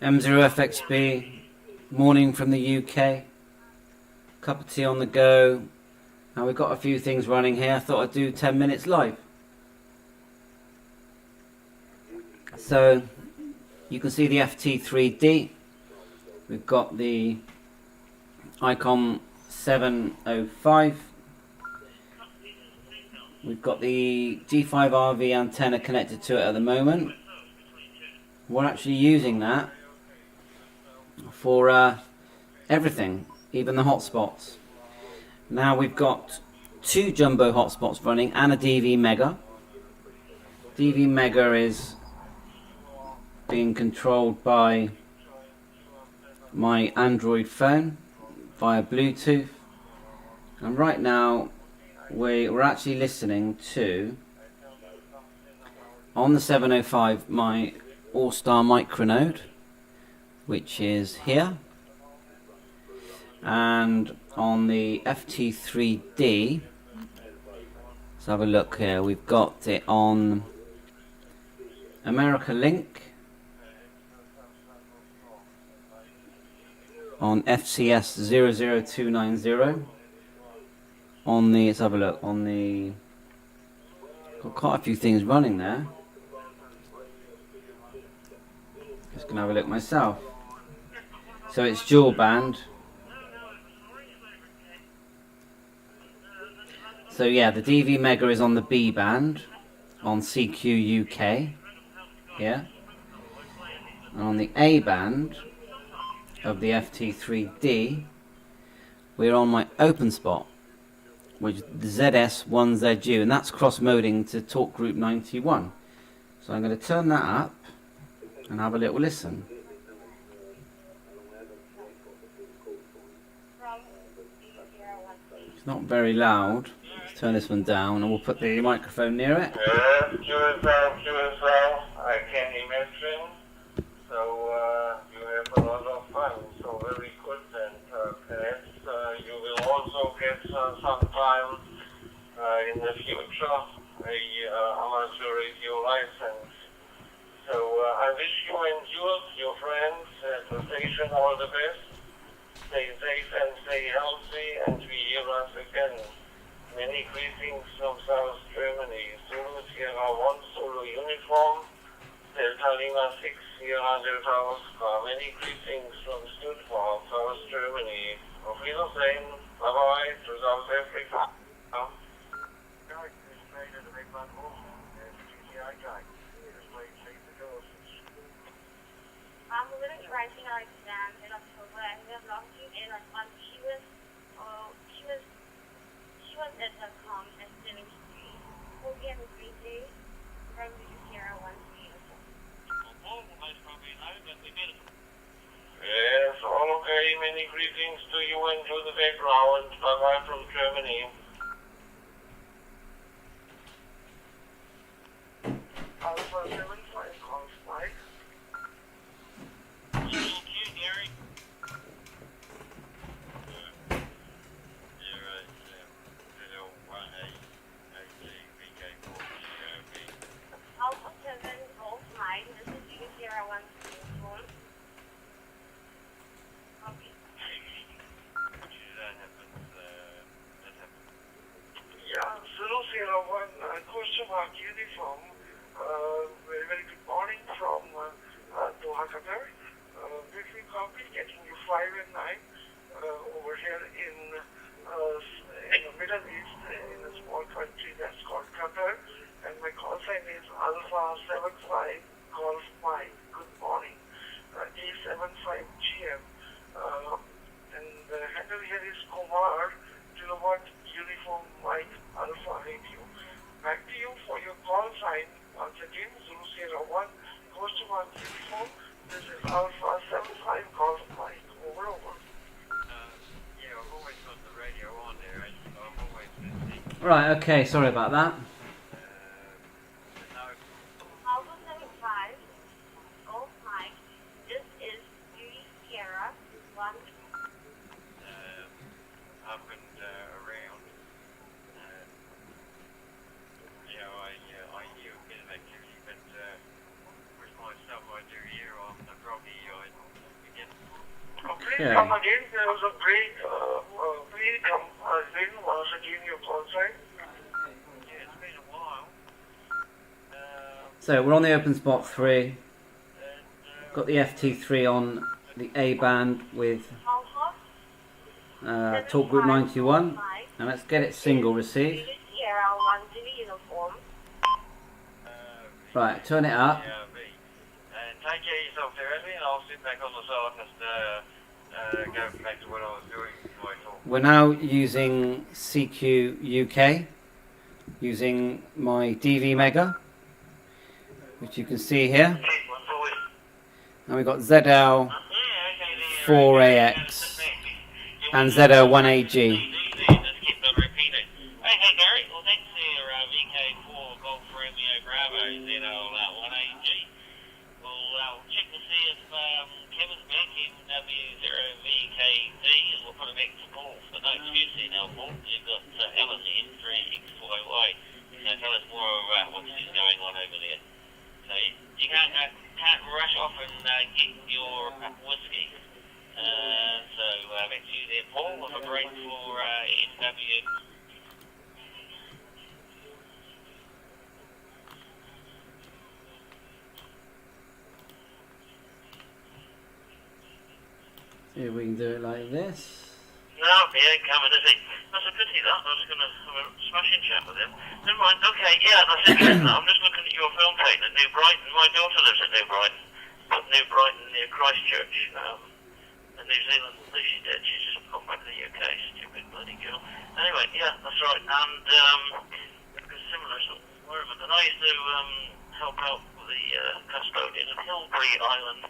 M0FXB, morning from the UK, cup of tea on the go. Now we've got a few things running here. I thought I'd do 10 minutes live. So you can see the FT3D. We've got the ICOM 705. We've got the G5RV antenna connected to it at the moment. We're actually using that for everything, even the hotspots. Now we've got 2 jumbo hotspots running and a DV Mega. DV Mega is being controlled by my Android phone via Bluetooth, and right now we're actually listening to, on the 705, my All-Star micronode, which is here, and on the FT3D, let's have a look here, we've got it on America Link, on FCS 00290, on the, let's have a look, on the, got quite a few things running there. Just gonna have a look myself. So it's dual band. So yeah, the DV Mega is on the B band, on CQ UK, yeah. And on the A band of the FT3D, we're on my open spot, which is the ZS1ZU, and that's cross-moding to talk group 91. So I'm going to turn that up and have a little listen. It's not very loud. Let's turn this one down and we'll put the microphone near it. QSL, I can imagine. So you have a lot of fun, so very good, and perhaps you will also get some time in the future a amateur radio license. So I wish you and your friends at the station all the best. Stay safe and stay healthy, and we hear us again. Many greetings from South Germany. Zulu Sierra 1 Solo Uniform, Delta Lima 6 Sierra Delta Oscar. Many greetings from Stuttgart, South Germany. Auf Wiedersehen. Bye bye to South Africa. I'm going to be writing our exam in October, and we have logged you in on she was at the com at 73. Hope you have a great day from Sierra 1 Uniform. Yes, all okay. Many greetings to you and to the background. Bye bye from Germany. Alpha 75 calls Mike. Gary. Alpha 7 Golf Mike, this is Sierra 1 Uniform. Okay. Yeah, Zulu Sierra 1, question mark uniform. Very, very good morning from Doha, Qatar. Briefly copy, getting you 5 and 9 over here in the Middle East, in a small country that's called Qatar. And my call sign is Alpha 75 Golf Mike. Good morning. A75GM. And the handle here is Kumar, kilowatt uniform Mike Alpha Radio. Back to you for your call sign. Once again, Zulu Sierra 1, Coast Mark uniform. This is Alpha 75 Golf Mike. Over. Yeah, I've always got the radio on there, and I'm always listening. Right, okay, sorry about that. Alpha 75 Golf Mike, this is Sierra 1. Up and around. I hear a bit of activity, but with my stuff I do here, I'm probably Okay. come again? There was a break. Please come again once again your call sign. Yeah, it's been a while. So we're on the OpenSpot 3. And, Got the FT3 on the A band with Talk Group 91. And let's get it single receive. Sierra 1 uniform. Right, turn it up. yeah, me. And take care of yourself there, Eddie, and I'll sit back on the side and go back to what I was doing. We're now using CQ UK, using my DV Mega, which you can see here. And we've got ZL4AX and ZL1AG. Can't rush off and get your whiskey. So back to you there, Paul, with a break for NW. See if we can do it like this. No, he ain't coming, is he? That's a pity, that. I was going to have a smashing chat with him. Never mind. Okay, yeah, that's interesting. I'm just looking at your film tape at New Brighton. My daughter lives at New Brighton. New Brighton near Christchurch. In New Zealand. She's dead. She's just gone back to the UK. Stupid bloody girl. Anyway, yeah, that's right. And similar sort of environment. And I used to help out with the custodian of Hilbury Island.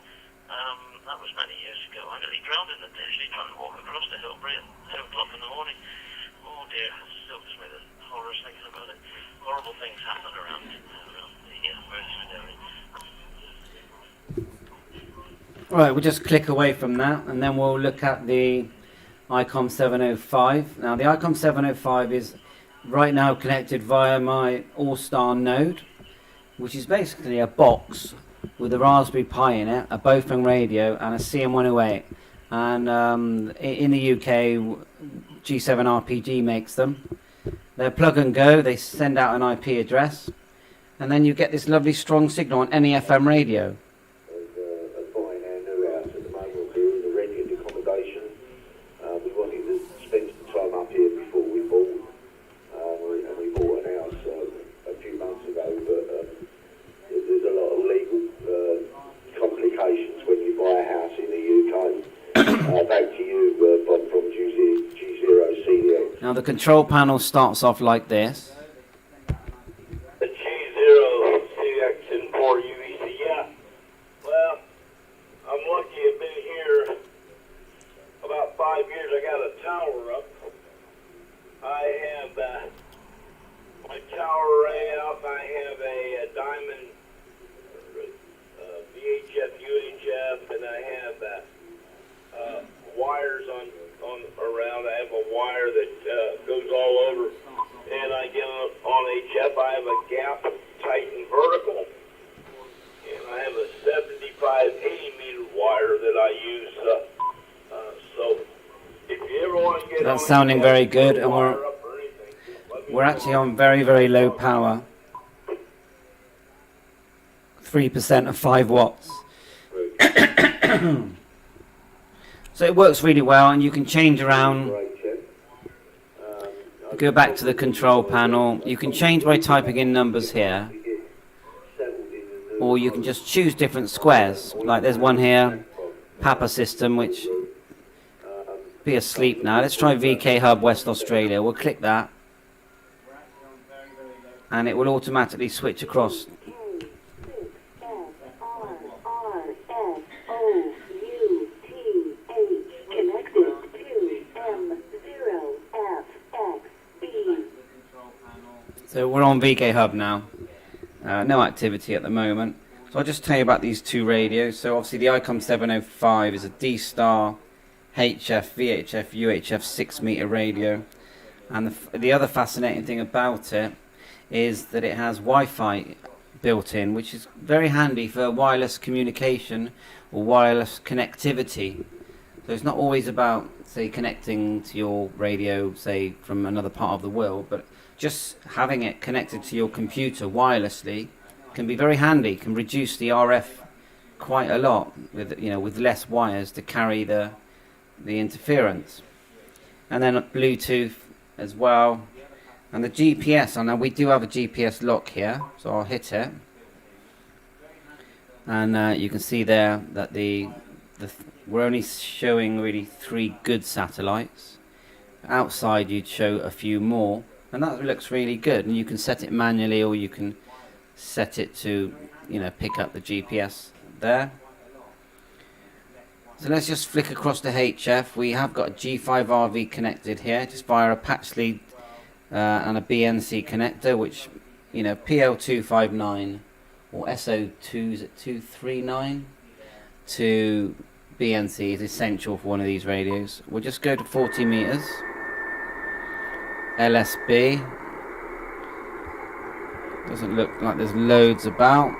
That was many years ago. I nearly drowned in the ditch trying to walk across to Hilbury at 2 o'clock in the morning. Oh dear, it still gives me the horrors thinking about it. Horrible things happen around the Merthyr area. Right, we'll just click away from that and then we'll look at the ICOM 705. Now the ICOM 705 is right now connected via my All-Star node, which is basically a box with a Raspberry Pi in it, a Bofang radio and a CM108. And in the UK, G7RPG makes them. They're plug and go, they send out an IP address, and then you get this lovely strong signal on any FM radio. Now the control panel starts off like this. The G0CX4UEC, yeah. Well, I'm lucky I've been here about 5 years. I got a tower up. I have my tower array up. I have a diamond VHF, UHF, and I have wires on around. I have a wire that goes all over, and I get on HF. I have a gap Titan vertical, and I have a 75-80 meter wire that I use. So if you ever want to get That's sounding very good, and we're actually on very, very low power. 3% of 5 watts. So it works really well, and you can change around. Go back to the control panel. You can change by typing in numbers here, or you can just choose different squares. Like there's one here, Papa system, which be asleep now. Let's try VK Hub West Australia. We'll click that, and it will automatically switch across. So we're on VK Hub now. No activity at the moment. So I'll just tell you about these two radios. So obviously the ICOM 705 is a D-Star HF, VHF, UHF 6 meter radio. And the other fascinating thing about it is that it has Wi-Fi built in, which is very handy for wireless communication or wireless connectivity. So it's not always about, say, connecting to your radio, say, from another part of the world, but just having it connected to your computer wirelessly can be very handy, can reduce the RF quite a lot with, you know, with less wires to carry the interference. And then Bluetooth as well. And the GPS, I know we do have a GPS lock here, so I'll hit it. And you can see there that we're only showing really 3 good satellites. Outside you'd show a few more, and that looks really good. And you can set it manually, or you can set it to, you know, pick up the GPS there. So let's just flick across to HF. We have got a G5RV connected here, just via a patch lead and a BNC connector, which, you know, PL259 or SO239 to BNC is essential for one of these radios. We'll just go to 40 meters. LSB. Doesn't look like there's loads about.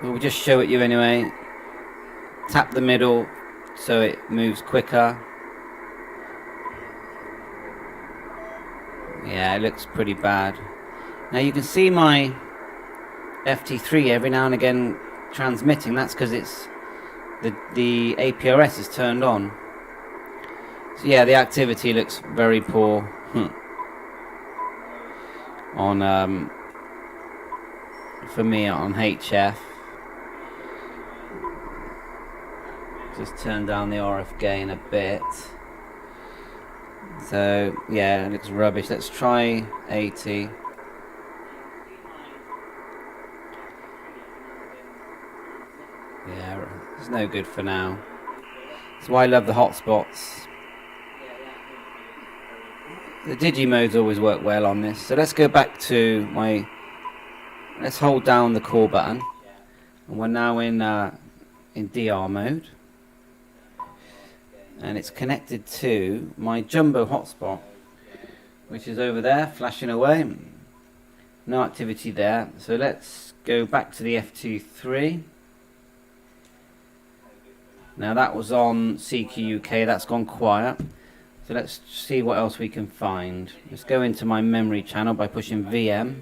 We'll just show it you anyway. Tap the middle so it moves quicker. Yeah, it looks pretty bad. Now you can see my FT3 every now and again transmitting. That's because it's the APRS is turned on. So yeah, the activity looks very poor on for me on HF. Just turn down the RF gain a bit. So yeah, it looks rubbish. Let's try 80. Yeah, it's no good for now. That's why I love the hotspots. The digi modes always work well on this. So let's go back to my. Let's hold down the call button, and we're now in DR mode, and it's connected to my jumbo hotspot, which is over there flashing away. No activity there. So let's go back to the FT3. Now that was on CQ UK, that's gone quiet. So let's see what else we can find. Let's go into my memory channel by pushing VM.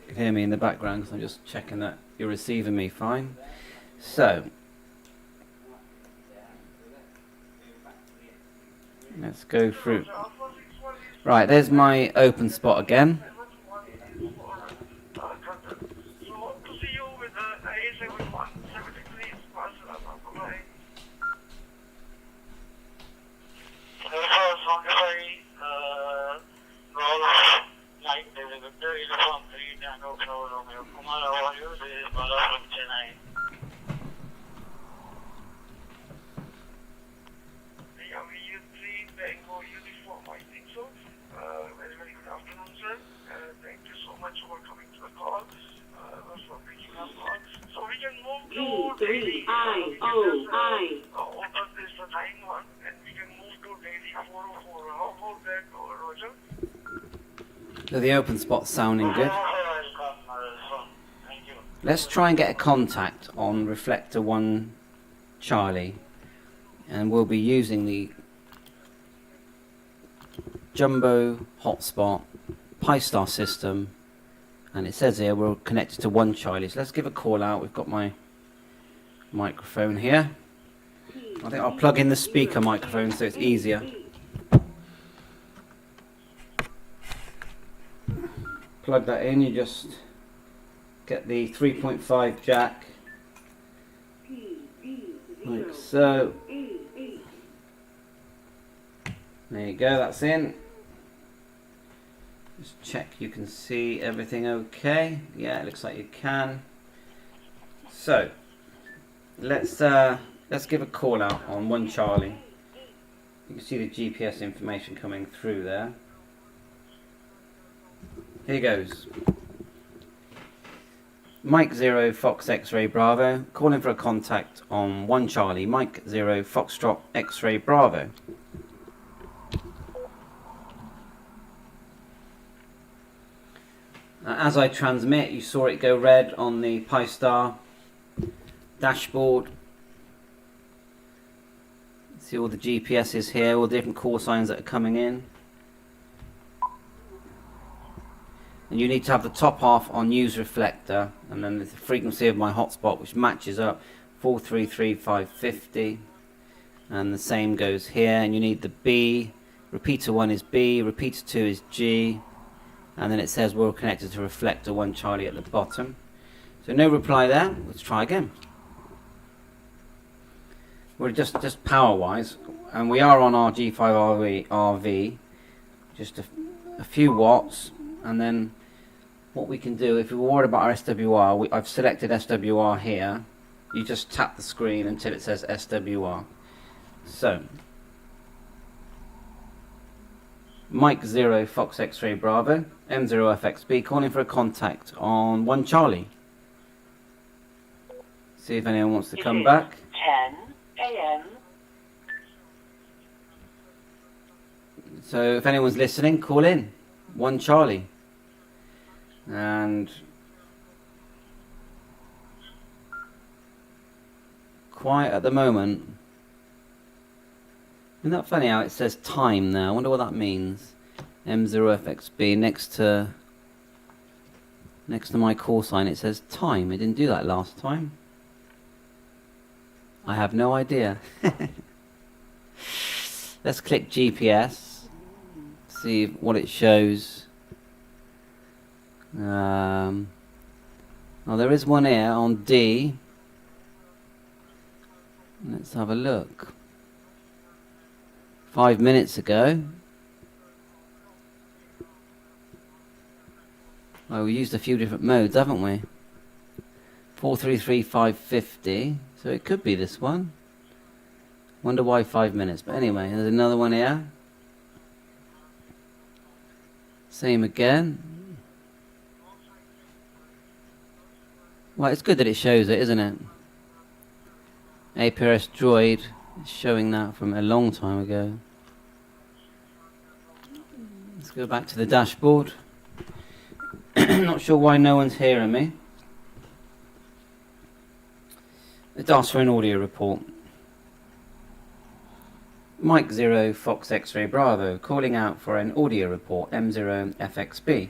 You can hear me in the background because I'm just checking that you're receiving me fine. So let's go through. Right, there's my open spot again. So the open spot's sounding good. Let's try and get a contact on reflector 1 Charlie, and we'll be using the jumbo hotspot Pi-Star system, and it says here we're connected to 1 Charlie. So let's give a call out. We've got my microphone here. I think I'll plug in the speaker microphone so it's easier. Plug that in, you just get the 3.5 jack like so. There you go, that's in. Just check you can see everything okay. Yeah, it looks like you can. So let's give a call out on 1 Charlie. You can see the GPS information coming through there. Here goes. Mike 0 Fox X-Ray Bravo, calling for a contact on 1 Charlie, Mike 0 Foxtrot X-Ray Bravo. As I transmit, you saw it go red on the Pi-Star dashboard. See all the GPSs here, all the different call signs that are coming in. And you need to have the top half on use reflector, and then the frequency of my hotspot, which matches up 433,550, and the same goes here. And you need the B. Repeater 1 is B, repeater 2 is G, and then it says we're connected to reflector 1 Charlie at the bottom. So no reply there. Let's try again. We're just power wise, and we are on our G5 RV, just a few watts. And then what we can do, if we're worried about our SWR, I've selected SWR here. You just tap the screen until it says SWR. So Mike 0 Fox X-ray Bravo M0 FXB calling for a contact on 1 Charlie. See if anyone wants to come back. 10 a.m. So if anyone's listening, call in 1 Charlie. And quiet at the moment. Isn't that funny how it says time there? I wonder what that means. M0FXB next to my call sign it says time. It didn't do that last time. I have no idea. Let's click GPS. See what it shows. Oh, there is one here on D. Let's have a look. 5 minutes ago. Well, we used a few different modes, haven't we? 433,550. So it could be this one. Wonder why 5 minutes. But anyway, there's another one here. Same again. Well, it's good that it shows it, isn't it? APRS Droid is showing that from a long time ago. Let's go back to the dashboard. Not sure why no one's hearing me. Let's ask for an audio report. Mike 0 Fox X-ray Bravo calling out for an audio report M0 FXB.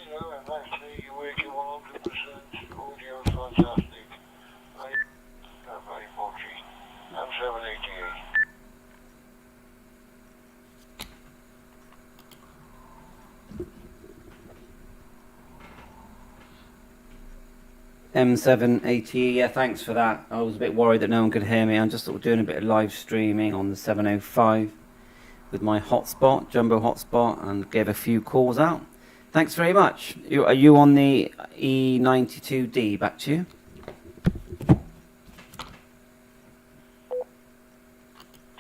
You're working 100%. Audio is fantastic. I'm very fortunate. I'm 788. M780, yeah, thanks for that. I was a bit worried that no one could hear me. I'm just sort of doing a bit of live streaming on the 705 with my hotspot, jumbo hotspot, and gave a few calls out. Thanks very much. Are you on the E92D? Back to you.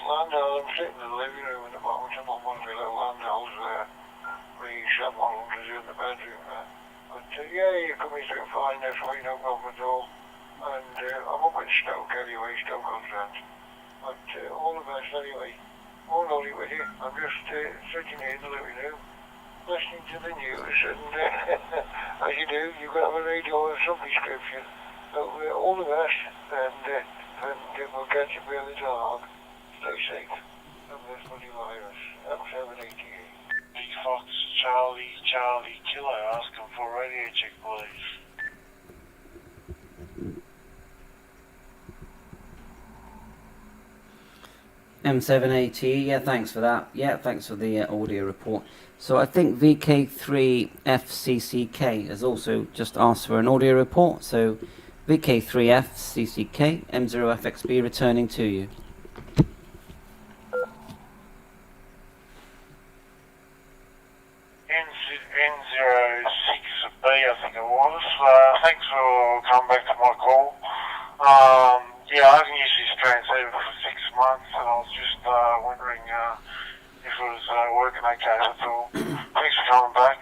Landau, I'm sitting in the living room at the moment. I'm on one of the little Landaus there. We have one of them in the bedroom there. But yeah, you come in through fine this way, no problem at all. And I'm up in Stoke anyway, Stoke-on-Trent. But all the best anyway. All only with you. I'm just sitting here in the living room, listening to the news, and as you do, you've got to have a radio of some description. So all the best, and we'll catch you really dark. Stay safe. Have this bloody virus. M788. Big Fox, Charlie, Charlie, Kilo, asking for radio check, please. M780, yeah, thanks for that. Yeah, thanks for the audio report. So I think VK3FCCK has also just asked for an audio report. So VK3FCCK, M0FXB returning to you. N06B, I think it was. Thanks for coming back to my call. Yeah, I haven't used this transceiver for 6 months, and I was just wondering if it was working okay, that's all. Thanks for coming back.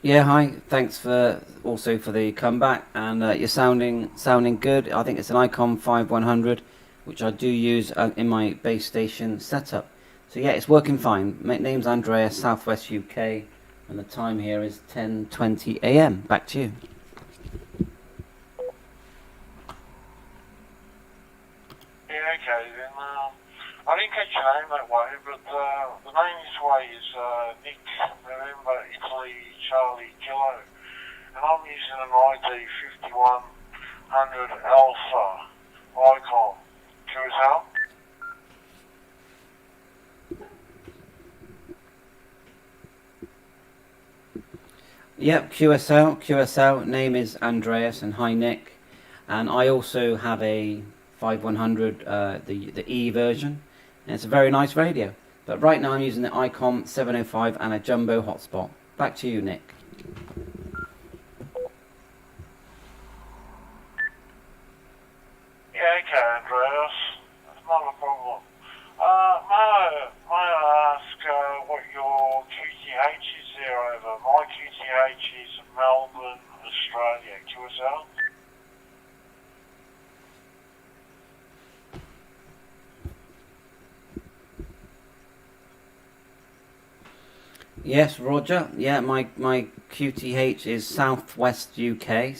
Yeah, hi. Thanks for also for the comeback, and you're sounding good. I think it's an ICOM 5100, which I do use in my base station setup. So yeah, it's working fine. My name's Andreas, Southwest UK, and the time here is 10:20 a.m. Back to you. Yeah, okay, then, I didn't catch your name that way, but the name this way is Nick, November, Italy, Charlie, Kilo, and I'm using an ID 5100 Alpha ICOM. QSL? Yep, QSL. Name is Andreas, and hi Nick. And I also have a 5100, the E version, and it's a very nice radio. But right now I'm using the ICOM 705 and a jumbo hotspot. Back to you, Nick. Yeah, okay, Andreas. That's not a problem. May I ask what your QTH is there over? My QTH is Melbourne, Australia. QSL? Yes, Roger. Yeah, my QTH is Southwest UK,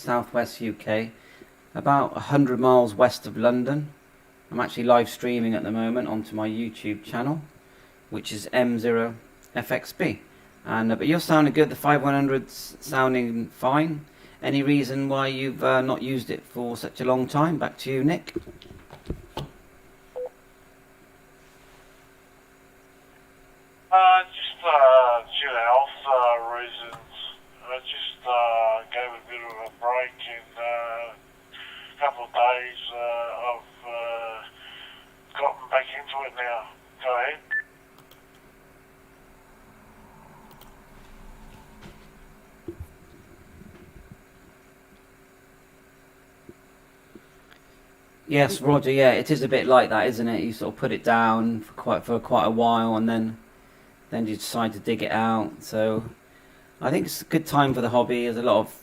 about 100 miles west of London. I'm actually live streaming at the moment onto my YouTube channel, which is M0FXB. And but you're sounding good. The 5100's sounding fine. Any reason why you've not used it for such a long time? Back to you, Nick. Just due to health reasons. I just gave a bit of a break in a couple of days. I've gotten back into it now. Go ahead. Yes, Roger. Yeah, it is a bit like that, isn't it? You sort of put it down for quite a while, and then you decide to dig it out. So I think it's a good time for the hobby. There's a lot of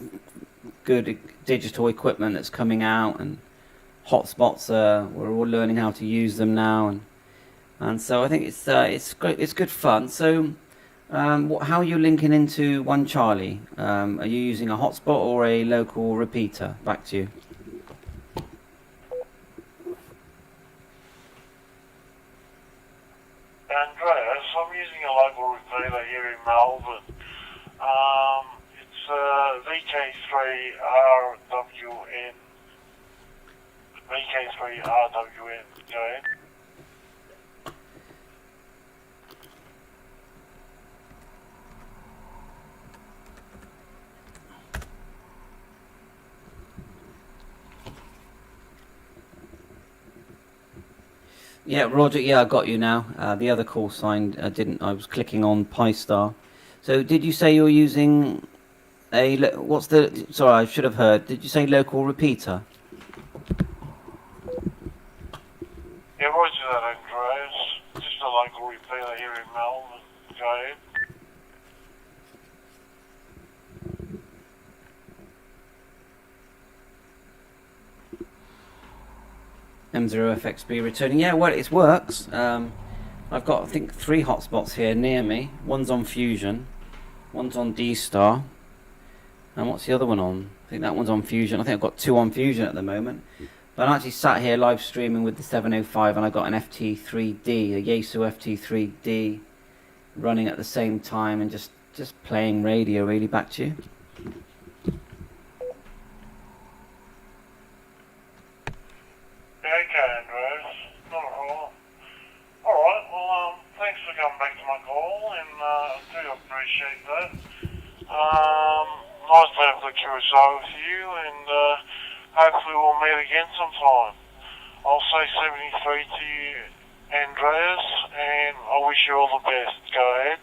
good digital equipment that's coming out, and hotspots. We're all learning how to use them now, and so I think it's great. It's good fun. So, how are you linking into One Charlie? Are you using a hotspot or a local repeater? Back to you. Andreas, I'm using a local repeater here in Melbourne. It's VK3RWN. VK3RWN. Go ahead. Yeah, Roger. Yeah, I got you now. The other call sign didn't. I was clicking on Pi Star. So, did you say you're using a? What's the? Sorry, I should have heard. Did you say local repeater? Yeah, roger that, Andreas. Just a local repeater here in Melbourne. Go ahead. M0FXB returning. Yeah, well, it works. I've got, I think, 3 hotspots here near me. One's on Fusion, one's on D-Star, and what's the other one on? I think that one's on Fusion. I think I've got 2 on Fusion at the moment. But I'm actually sat here live streaming with the 705, and I've got an FT3D, a YAESU FT3D, running at the same time, and just playing radio. Really, back to you. Okay, Andreas. Not a problem. Alright, well, thanks for coming back to my call, and I do appreciate that. Nice to have the QSO with you, and hopefully we'll meet again sometime. I'll say 73 to you, Andreas, and I wish you all the best. Go ahead.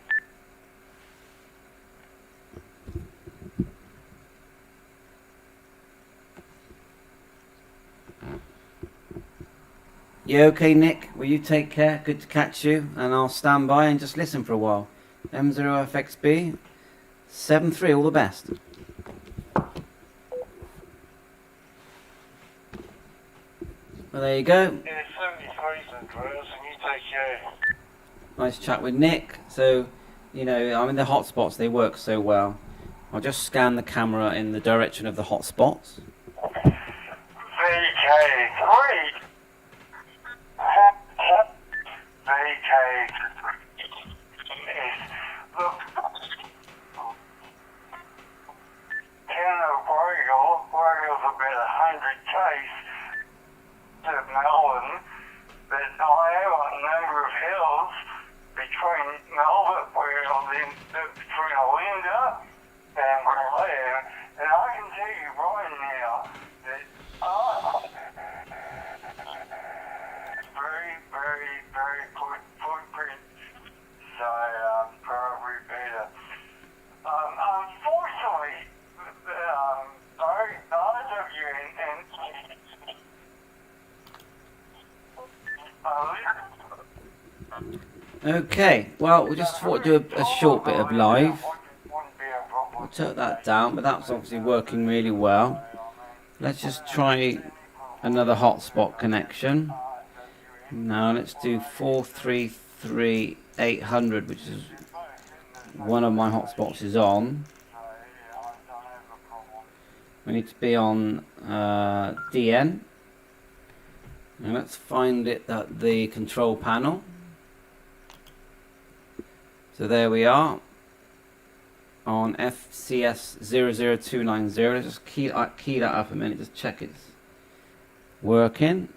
You okay, Nick? Will you take care? Good to catch you, and I'll stand by and just listen for a while. M0FXB, 73, all the best. Well, there you go. Yeah, 73's Andreas, and you take care. Nice chat with Nick. So, you know, I mean, the hotspots, they work so well. I'll just scan the camera in the direction of the hotspots. VK3. VK3. Look, Warrior's about 100 k's to Melbourne, but I have a number of hills between Melbourne, where I live, between Linda and where I live, and I can tell you right now that very, very, very good footprint, so probably better. Unfortunately, Okay, well, we just thought to do a short bit of live. We'll took that down, but that's obviously working really well. Let's just try another hotspot connection. Now let's do 433-800, which is one of my hotspots is on. We need to be on DN. And let's find it at the control panel. So there we are on FCS 00290. Let's just key that up a minute, just check it's working.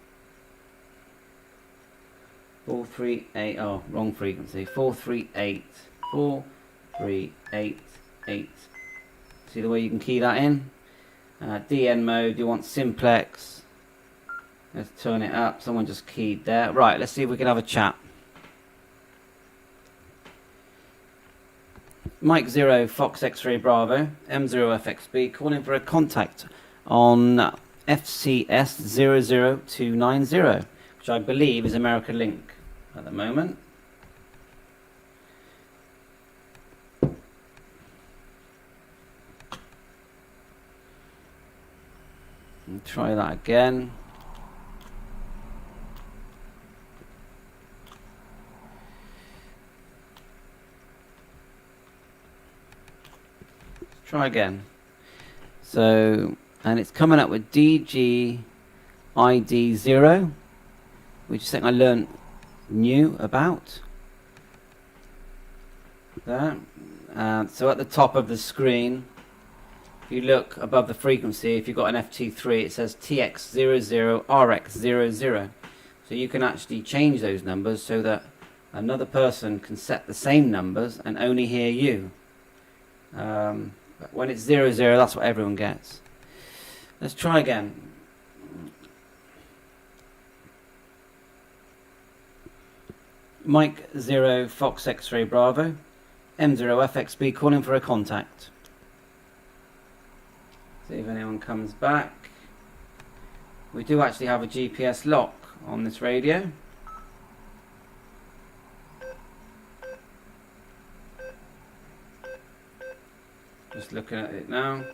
438, oh, wrong frequency. 438. See the way you can key that in? DN mode, you want simplex. Let's turn it up. Someone just keyed there. Right, let's see if we can have a chat. Mike 0, Fox X-Ray Bravo, M0FXB, calling for a contact on FCS 00290, which I believe is America Link at the moment. And try that again. Try again. So, and it's coming up with DGID0, which is something I learned new about. There. So at the top of the screen, if you look above the frequency, if you've got an FT3, it says TX00RX00. So you can actually change those numbers so that another person can set the same numbers and only hear you. When it's 00, that's what everyone gets. Let's try again. Mike 0, Fox X-Ray Bravo, M0FXB, calling for a contact. See if anyone comes back. We do actually have a GPS lock on this radio. Just looking at it now,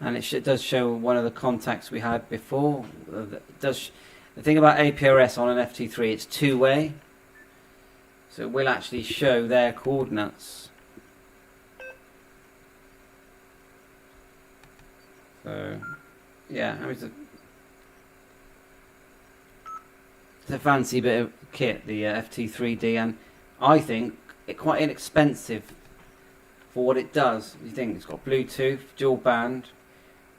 and it does show one of the contacts we had before. The thing about APRS on an FT3, it's two-way, so it will actually show their coordinates. So, yeah, I mean, it's a fancy bit of kit, the FT3D, and I think it's quite inexpensive for what it does. You think it's got Bluetooth, dual band,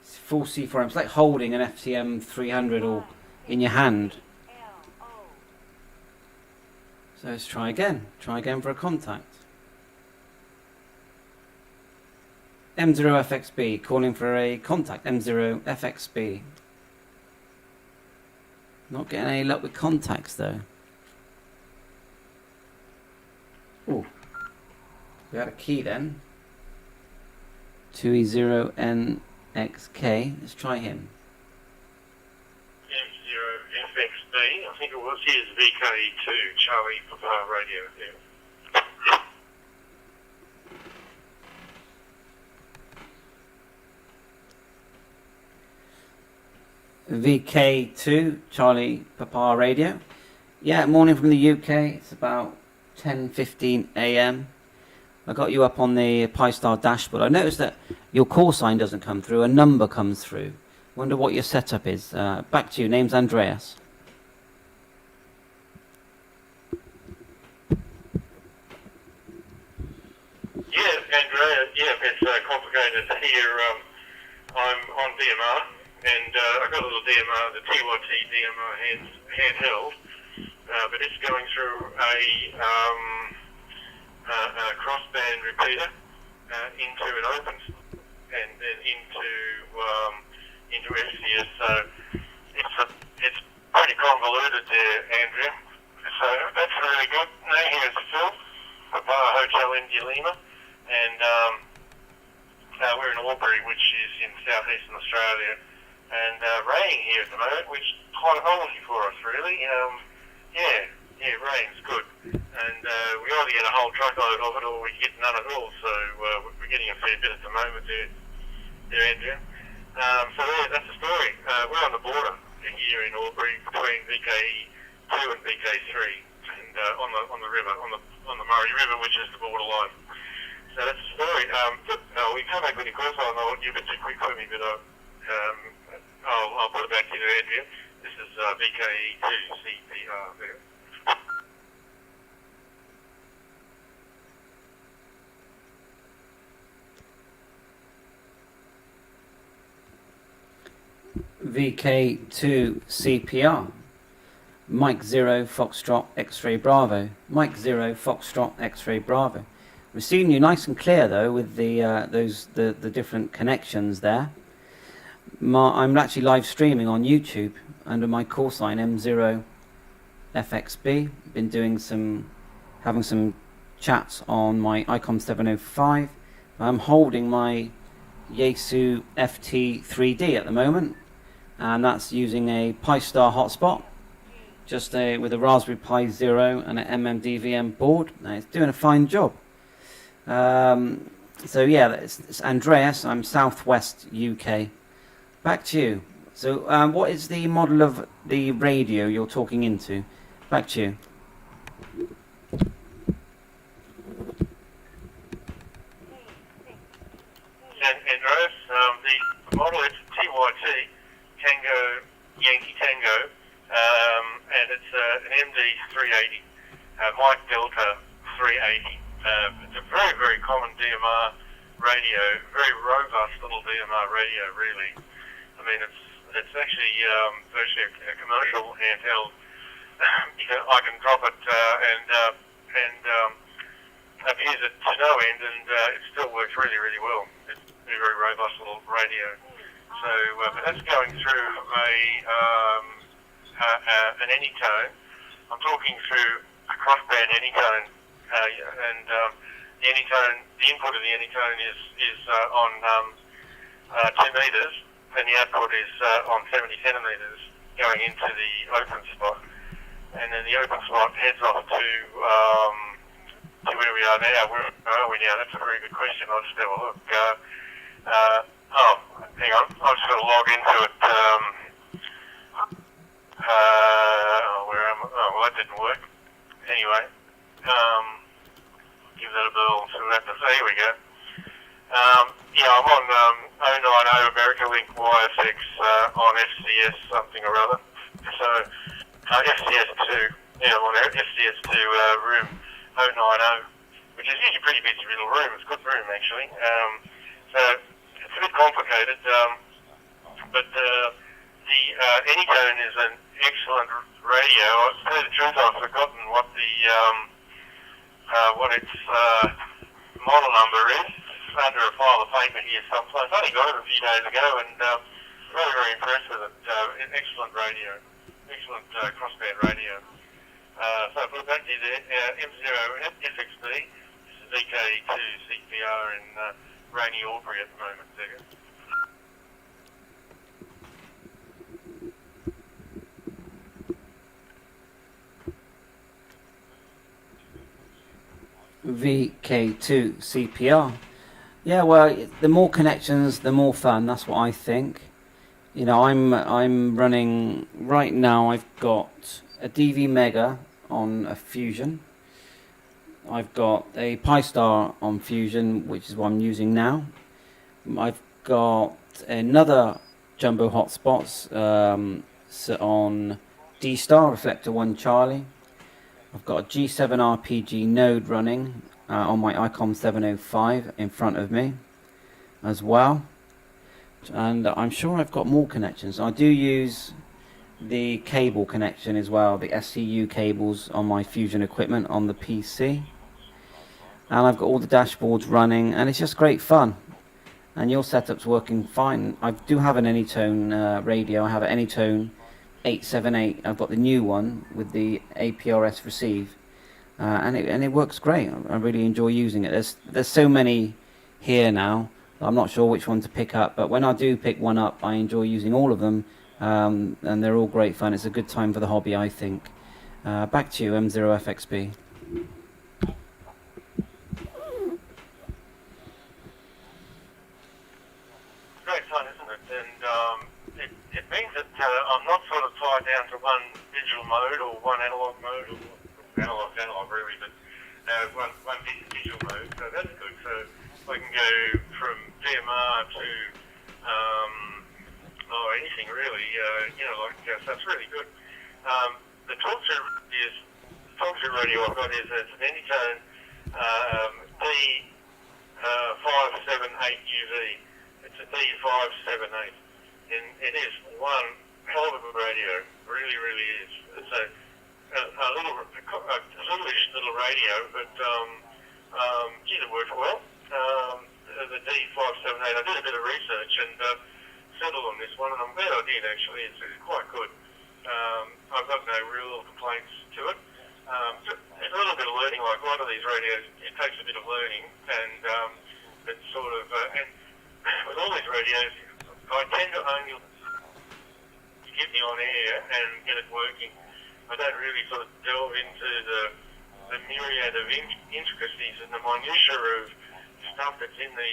it's full C4M. It's like holding an FTM 300 or in your hand. So let's try again. Try again for a contact. M0FXB, calling for a contact. M0FXB. Not getting any luck with contacts though. Oh, we had a key then. 2E0NXK. Let's try him. M0FXB, I think it was his VK2 Charlie Papa radio there. VK2 Charlie Papa Radio. Yeah, morning from the UK. It's about 10:15 a.m. I got you up on the Pi-Star dashboard. I noticed that your call sign doesn't come through, a number comes through. Wonder what your setup is. Back to you. Name's Andreas. Yeah, Andrea, it's complicated here. I'm on DMR, and I've got a little DMR, the TYT DMR handheld, but it's going through a crossband repeater into an open and then into FCS. So it's pretty convoluted there, Andrea. So that's really good. Now here's Phil, Papa Hotel India Lima, and we're in Albury, which is in southeastern Australia, and raining here at the moment, which is quite a holiday for us, really. Rain's good, and we either get a whole truckload of it or we get none at all. So we're getting a fair bit at the moment there, Andrea. So that's the story. We're on the border here in Albury between VK2 and VK3, and on the river, on the Murray River, which is the borderline. So that's the story. We come back with your course. I know you've been too quick for me, but I'll put it back to you, Andrea. This is VK2 CPR there. VK2 CPR. Mike 0 Foxtrot X-Ray Bravo. Mike 0 Foxtrot X-Ray Bravo. Receiving you nice and clear though with the different connections there. I'm actually live streaming on YouTube under my call sign M0FXB. Been doing having some chats on my ICOM 705. I'm holding my YAESU FT3D at the moment, and that's using a Pi-Star hotspot, just with a Raspberry Pi Zero and an MMDVM board. And it's doing a fine job. So yeah, it's Andreas. I'm Southwest UK. Back to you. So what is the model of the radio you're talking into? Back to you. Andreas, the model is TYT, Tango, Yankee Tango, and it's an MD380, Mike Delta 380. It's a very, very common DMR radio, very robust little DMR radio, really. I mean, it's actually virtually a commercial handheld. I can drop it and abuse it to no end, and it still works really, really well. It's a very, very robust little radio. So, but that's going through an anytone. I'm talking through a crossband anytone, and the anytone, the input of the anytone is on 2 meters, and the output is on 70 centimeters going into the open spot, and then the open spot heads off to where we are now. Where are we now? That's a very good question. I'll just have a look. Hang on. I've just got to log into it. Where am I? Oh, well, that didn't work. Anyway, give that a bell and see what happens. Here we go. I'm on 090 America Link YSX on FCS something or other. So, FCS2. Yeah, I'm on FCS2 room 090, which is usually a pretty busy little room. It's a good room, actually. So, it's a bit complicated, but the Anytone is an excellent radio. To tell you the truth, I've forgotten what its model number is. It's under a pile of paper here someplace. I only got it a few days ago, and very, very impressed with it. An excellent radio, excellent crossband radio. So I'll put it back to you there. M0 FXB. This is VK2 CPR in rainy Albury at the moment. There. VK2 CPR. Yeah, well, the more connections, the more fun. That's what I think. you know, I'm running right now. I've got a DV Mega on a Fusion. I've got a Pi-Star on Fusion, which is what I'm using now. I've got another Jumbo Hotspots on D-Star Reflector 1 Charlie. I've got a G7 RPG node running on my ICOM 705 in front of me as well. And I'm sure I've got more connections. I do use the cable connection as well, the SCU cables on my Fusion equipment on the PC. And I've got all the dashboards running, and it's just great fun. And your setup's working fine. I do have an Anytone radio. I have an Anytone 878. I've got the new one with the APRS receive, and it works great. I really enjoy using it. There's so many here now. I'm not sure which one to pick up, but when I do pick one up, I enjoy using all of them, and they're all great fun. It's a good time for the hobby, I think. Back to you, M0FXB. Great fun, isn't it? And it means that I'm not sort of tied down to one digital mode or one analog mode, or analog really, but one digital mode. So that's good. So I can go from DMR to anything really. So that's really good. The talk-to radio I've got is it's an Anytone D578UV. It's a D578, and it is one hell of a radio. Really, really is. It's a little-ish little radio, but it works well. The D578. I did a bit of research and settled on this one, and I'm glad I did actually. It's quite good. I've got no real complaints to it. It's a little bit of learning, like a lot of these radios. It takes a bit of learning, and it's sort of and with all these radios, I tend to only get me on air and get it working. I don't really sort of delve into the myriad of intricacies and the minutiae of stuff that's in the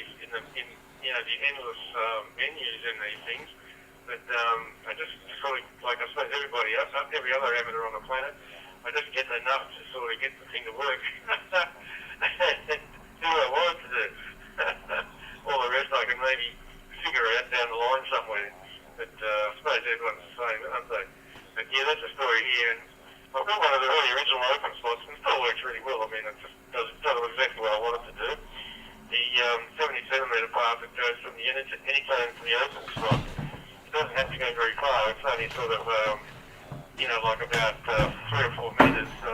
endless menus in these things. But I just sort of, like I suppose everybody else, every other amateur on the planet, I just get enough to sort of get the thing to work. Do what I want to do. All the rest I can maybe figure out down the line somewhere. But I suppose everyone's the same, aren't they? But yeah, that's a story here. And I've got one of the really original open spots, and it still works really well. I mean, it just does exactly what I want it to do. The 77-metre path that goes from the Anytone to the open spot, it doesn't have to go very far. It's only sort of, like about 3 or 4 metres. So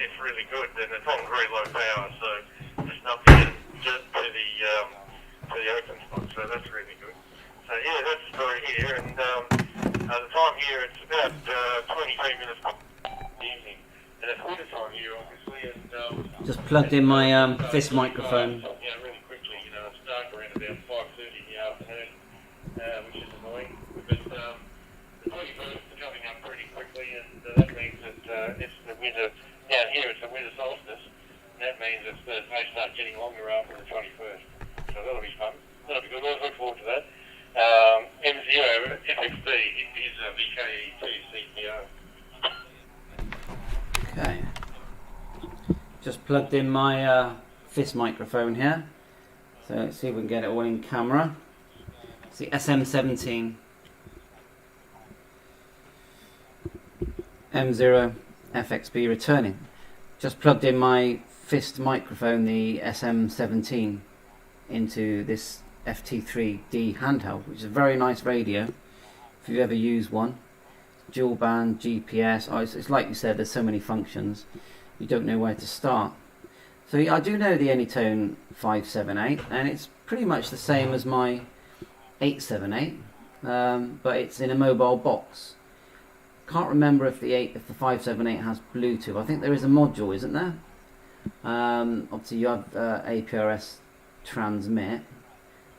it's really good, and it's on very low power. So just enough to get to the open spot. So that's really good. So yeah, that's the story here. And the time here, it's about 23 minutes in the evening. And it's winter time here, obviously. And Just plugged in my fist microphone. really quickly, it's dark around about 5:30 in the afternoon, which is annoying. But the 21st is coming up pretty quickly, and that means that it's the winter. Down here, it's the winter solstice, and that means that the days start getting longer after the 21st. So that'll be fun. That'll be good. I look forward to that. M0 FXB is a VKE2 CPO. Okay. Just plugged in my fist microphone here. So let's see if we can get it all in camera. It's the SM17 M0 FXB returning. Just plugged in my fist microphone, the SM17, into this FT3D handheld, which is a very nice radio if you've ever used one. Dual band, GPS, it's like you said, there's so many functions, you don't know where to start. So yeah, I do know the Anytone 578, and it's pretty much the same as my 878, but it's in a mobile box. Can't remember if the 578 has Bluetooth. I think there is a module, isn't there? Obviously you have APRS transmit.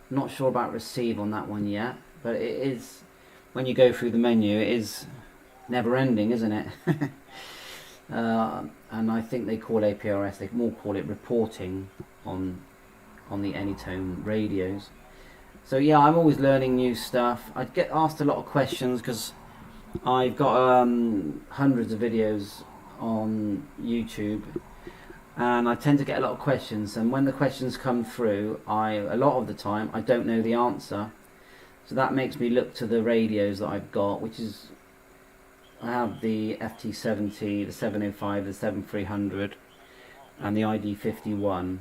Not sure about receive on that one yet, but it is, when you go through the menu, it is never ending, isn't it? And I think they call APRS, they more call it reporting on the Anytone radios. So yeah, I'm always learning new stuff. I get asked a lot of questions because I've got hundreds of videos on YouTube, and I tend to get a lot of questions. And when the questions come through, a lot of the time I don't know the answer. So that makes me look to the radios that I've got, which is, I have the FT70, the 705, the 7300, and the ID51.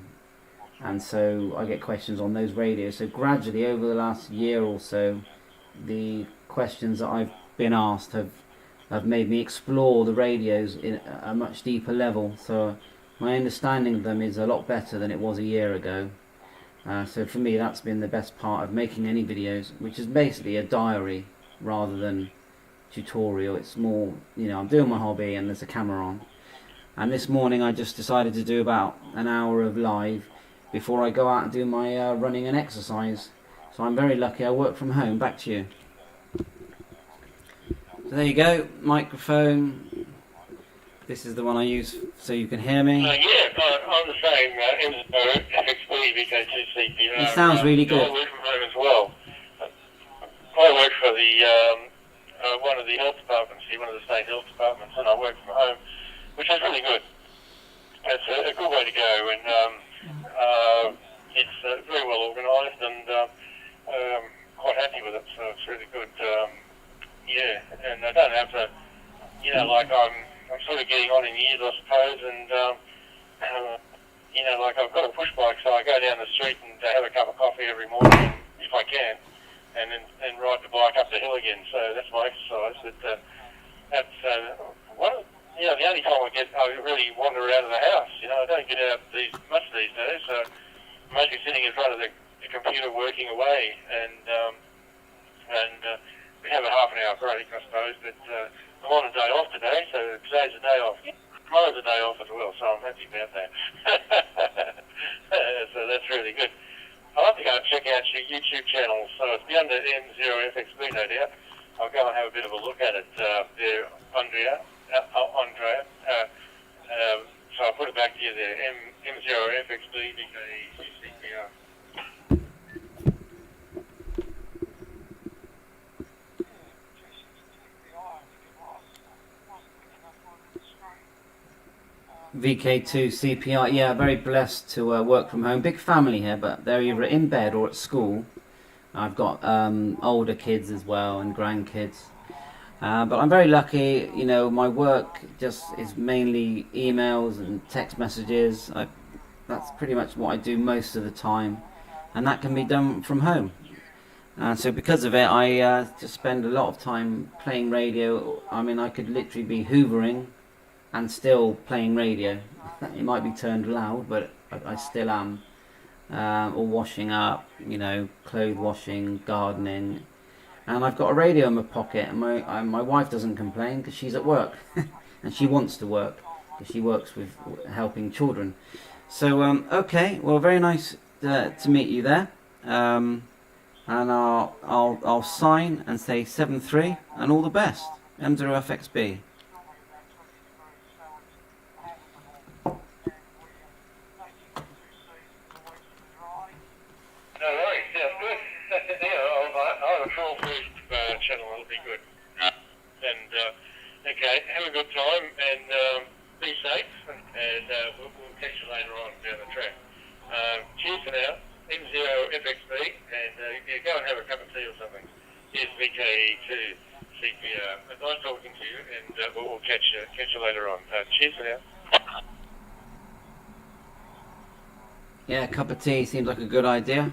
And so I get questions on those radios. So gradually, over the last year or so, the questions that I've been asked have made me explore the radios in a much deeper level. So my understanding of them is a lot better than it was a year ago. So for me, that's been the best part of making any videos, which is basically a diary rather than tutorial. It's more, you know, I'm doing my hobby and there's a camera on. And this morning I just decided to do about an hour of live before I go out and do my running and exercise. So I'm very lucky I work from home. Back to you. So there you go, microphone. This is the one I use so you can hear me. I'm the same. FXB, VK2 CPR. He sounds really good. I work from home as well. I work for the one of the health departments here, one of the state health departments, and I work from home, which is really good. It's a good way to go, and it's very well organised, and quite happy with it. So it's really good. Yeah, and I don't have to, you know, like I'm sort of getting on in years, I suppose, and you know, like I've got a push bike, so I go down the street and have a cup of coffee every morning, if I can, and then ride the bike up the hill again. So that's my exercise. That's one. You know, the only time I really wander out of the house. You know, I don't get out much these days. So I'm mostly sitting in front of the computer working away, and we have a half an hour break, I suppose. But I'm on a day off today, so today's a day off. Tomorrow's a day off as well, so I'm happy about that. So that's really good. I'll have to go and check out your YouTube channel. So it's be under M0FXB, no doubt. I'll go and have a bit of a look at it there, Andrea. So I'll put it back to you there, M0FXB, VKCPR. VK2 CPR, yeah, very blessed to work from home. Big family here, but they're either in bed or at school. I've got older kids as well and grandkids. But I'm very lucky, you know, my work just is mainly emails and text messages. That's pretty much what I do most of the time, and that can be done from home. So because of it, I just spend a lot of time playing radio. I mean, I could literally be hoovering and still playing radio. It might be turned loud, but I still am. Or washing up, you know, clothes washing, gardening. And I've got a radio in my pocket, and my wife doesn't complain because she's at work. And she wants to work because she works with helping children. So, okay, well, very nice to meet you there. And I'll sign and say 7-3 and all the best. M0FXB. No worries, sounds good. I'll have a full boost channel, it'll be good. And, okay, have a good time, and be safe, and we'll catch you later on down the track. Cheers for now, M0FXB, and yeah, go and have a cup of tea or something. Here's VK2 CPR. It's nice talking to you, and we'll catch you later on. Cheers for now. Yeah, a cup of tea seems like a good idea.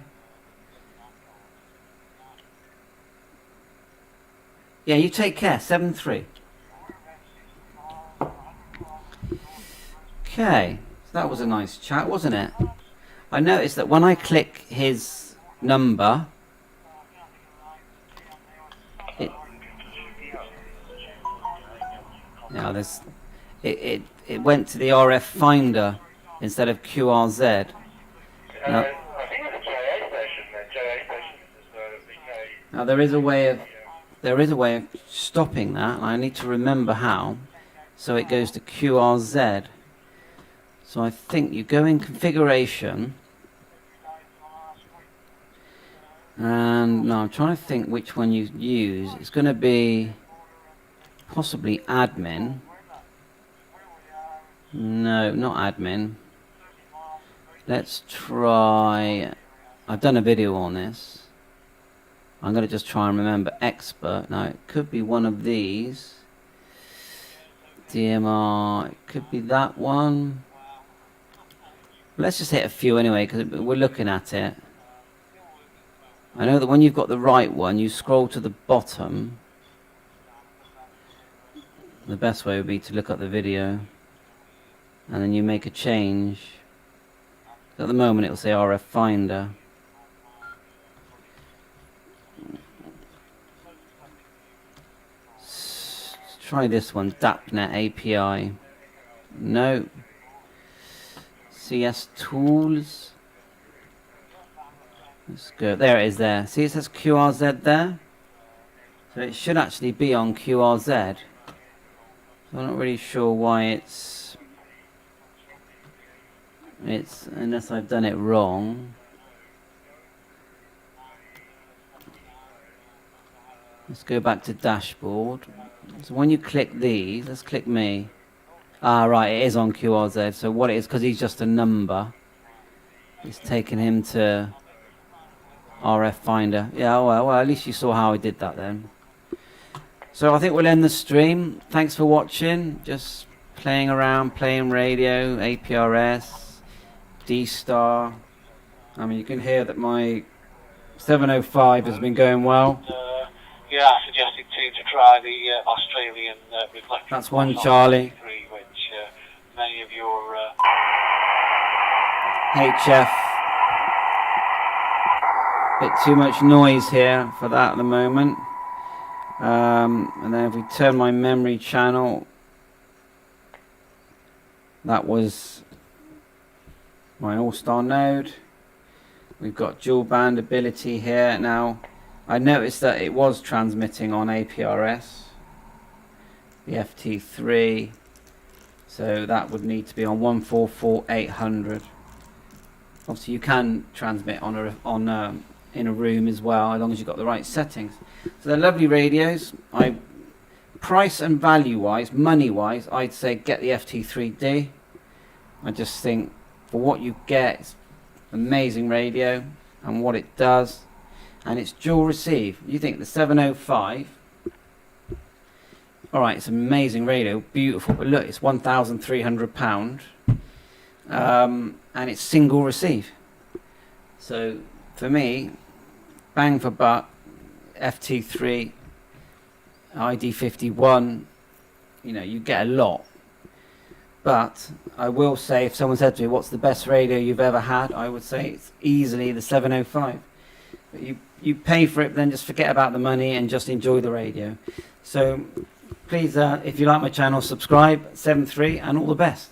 Yeah, you take care. 7-3. Okay, so that was a nice chat, wasn't it? I noticed that when I click his number, it went to the RF finder instead of QRZ. Now, I think it's a JA station. JA station is VK. now there is a way of stopping that, and I need to remember how. So it goes to QRZ. So I think you go in configuration, And no, I'm trying to think which one you use. It's going to be possibly admin. No, not admin. Let's try... I've done a video on this. I'm going to just try and remember expert. Now, it could be one of these. DMR, it could be that one. Let's just hit a few anyway, because we're looking at it. I know that when you've got the right one, you scroll to the bottom. The best way would be to look at the video. And then you make a change. At the moment, it'll say RF Finder. Try this one, DAPNet API. No. CS Tools. Let's go. There it is there. See it says QRZ there? So it should actually be on QRZ. So I'm not really sure why it's unless I've done it wrong. Let's go back to dashboard. So when you click these, let's click me. Ah, right, it is on QRZ. So what it is, because he's just a number, it's taking him to RF Finder. Yeah, well, at least you saw how I did that then. So I think we'll end the stream. Thanks for watching. Just playing around, playing radio, APRS, D-Star. I mean, you can hear that my 705 has been going well. Yeah, I suggested to try the Australian reflector. That's one, Charlie. Which many of your HF. Bit too much noise here for that at the moment. And then if we turn my memory channel, that was my all-star node. We've got dual band ability here. Now I noticed that it was transmitting on APRS, the FT3, so that would need to be on 144.800. Obviously you can transmit in a room as well, as long as you've got the right settings. So they're lovely radios. Price and value wise, money wise, I'd say get the FT3D. I just think for what you get, it's an amazing radio and what it does. And it's dual receive. You think the 705, alright, it's an amazing radio, beautiful, but look, it's £1,300, and it's single receive. So for me, bang for buck, FT3, ID51, you know, you get a lot. But I will say, if someone said to me, what's the best radio you've ever had, I would say it's easily the 705. But you pay for it, then just forget about the money and just enjoy the radio. So please, if you like my channel, subscribe, 7.3, and all the best.